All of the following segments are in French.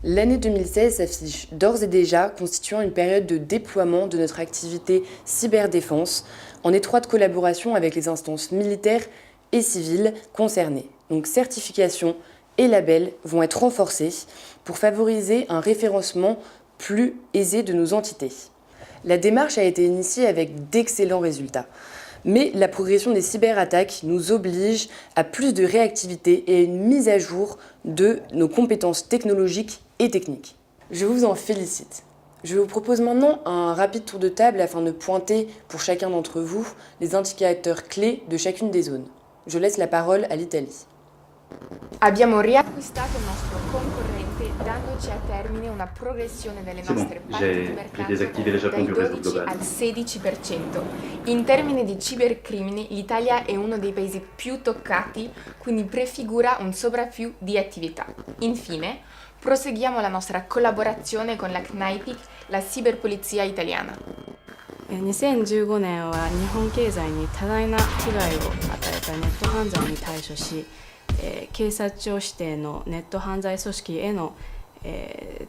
L'année 2016 s'affiche d'ores et déjà constituant une période de déploiement de notre activité cyberdéfense en étroite collaboration avec les instances militaires et civiles concernées. Donc certification et labels vont être renforcés pour favoriser un référencement plus aisé de nos entités. La démarche a été initiée avec d'excellents résultats. Mais la progression des cyberattaques nous oblige à plus de réactivité et à une mise à jour de nos compétences technologiques et techniques. Je vous en félicite. Je vous propose maintenant un rapide tour de table afin de pointer pour chacun d'entre vous les indicateurs clés de chacune des zones. Je laisse la parole à l'Italie. Abbiamo riacquistato il nostro concorrente dandoci a termine una progressione delle nostre parti di mercato dai 12 al 16%. In termini di cibercrimini l'Italia è uno dei paesi più toccati, quindi prefigura un sovrappiù di attività. Infine, proseguiamo la nostra collaborazione con la CNIPIC, la cyberpolizia italiana. 2015年は日本経済に多大な被害を与えたネット犯罪に対処し、警察庁指定のネット犯罪組織への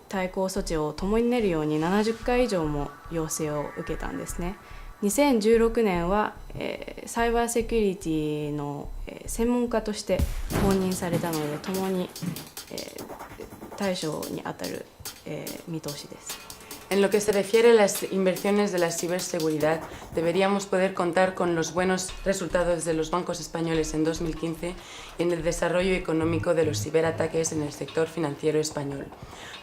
対抗措置を共に練るように70回以上も要請を受けたんですね。2016年はサイバーセキュリティの専門家として公認されたので共に対処に当たる見通しです。En lo que se refiere a las inversiones de la ciberseguridad, deberíamos poder contar con los buenos resultados de los bancos españoles en 2015 y en el desarrollo económico de los ciberataques en el sector financiero español.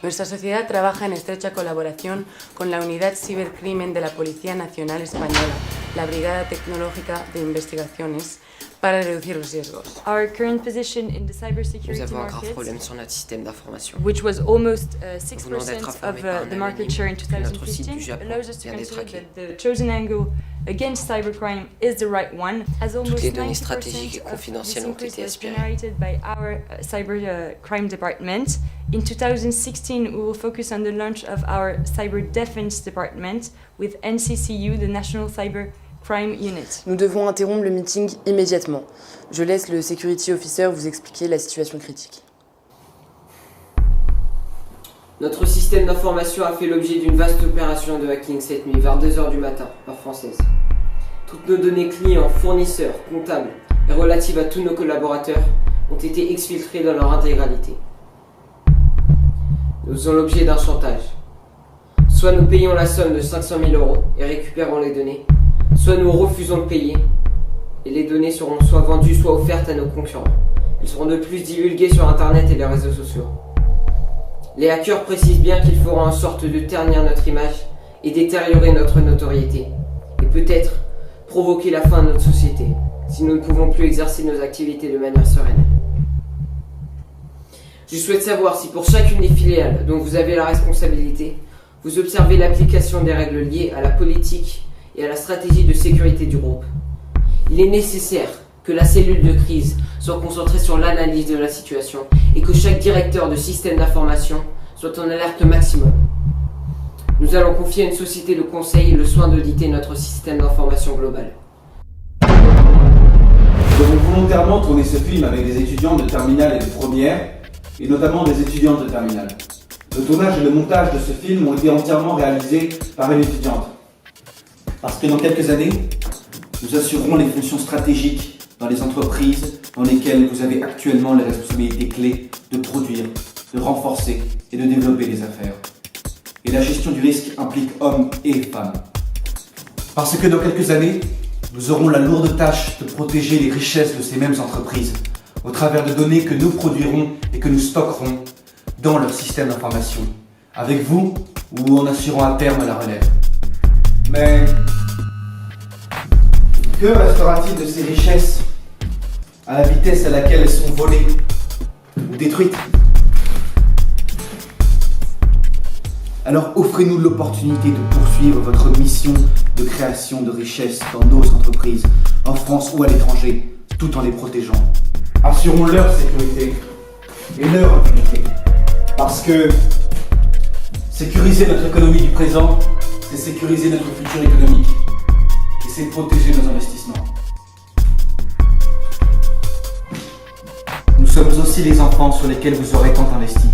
Nuestra sociedad trabaja en estrecha colaboración con la Unidad Cibercrimen de la Policía Nacional Española, la Brigada Tecnológica de Investigaciones, para reducir los riesgos. Our current position in the Nous cybersecurity avons un grave market, problème sur notre système d'information. which was almost Nous venons d'être 6% of informés par un the market share in anonyme que notre site du 2015, Japon allows us to vient d'être consider hacké. that the chosen angle against cybercrime is the right one, as almost les données 90% stratégiques et of this confidentielles ont increase été was aspirées. generated by our cybercrime department. In 2016, we will focus on the launch of our cyber defense department with NCCU, the National Cyber Crime Unit. Nous devons interrompre le meeting immédiatement. Je laisse le Security Officer vous expliquer la situation critique. Notre système d'information a fait l'objet d'une vaste opération de hacking cette nuit, vers 2h du matin, heure française. Toutes nos données clients, fournisseurs, comptables et relatives à tous nos collaborateurs ont été exfiltrées dans leur intégralité. Nous faisons l'objet d'un chantage. Soit nous payons la somme de 500 000 € et récupérons les données, soit nous refusons de payer et les données seront soit vendues soit offertes à nos concurrents. Elles seront de plus divulguées sur internet et les réseaux sociaux. Les hackers précisent bien qu'ils feront en sorte de ternir notre image et détériorer notre notoriété et peut-être provoquer la fin de notre société si nous ne pouvons plus exercer nos activités de manière sereine. Je souhaite savoir si pour chacune des filiales dont vous avez la responsabilité, vous observez l'application des règles liées à la politique et à la stratégie de sécurité du groupe. Il est nécessaire que la cellule de crise soit concentrée sur l'analyse de la situation et que chaque directeur de système d'information soit en alerte maximum. Nous allons confier à une société de conseil le soin d'auditer notre système d'information global. Nous avons volontairement tourné ce film avec des étudiants de terminale et de première, et notamment des étudiantes de terminale. Le tournage et le montage de ce film ont été entièrement réalisés par une étudiante. Parce que dans quelques années, nous assurerons les fonctions stratégiques dans les entreprises dans lesquelles vous avez actuellement les responsabilités clés de produire, de renforcer et de développer les affaires. Et la gestion du risque implique hommes et femmes. Parce que dans quelques années, nous aurons la lourde tâche de protéger les richesses de ces mêmes entreprises au travers de données que nous produirons et que nous stockerons dans leur système d'information, avec vous ou en assurant à terme la relève. Mais que restera-t-il de ces richesses à la vitesse à laquelle elles sont volées ou détruites? Alors offrez-nous l'opportunité de poursuivre votre mission de création de richesses dans nos entreprises, en France ou à l'étranger, tout en les protégeant. Assurons leur sécurité et leur impunité. Parce que sécuriser notre économie du présent, c'est sécuriser notre futur économique. Et c'est protéger nos investissements. Nous sommes aussi aussi les enfants sur lesquels vous aurez tant investi.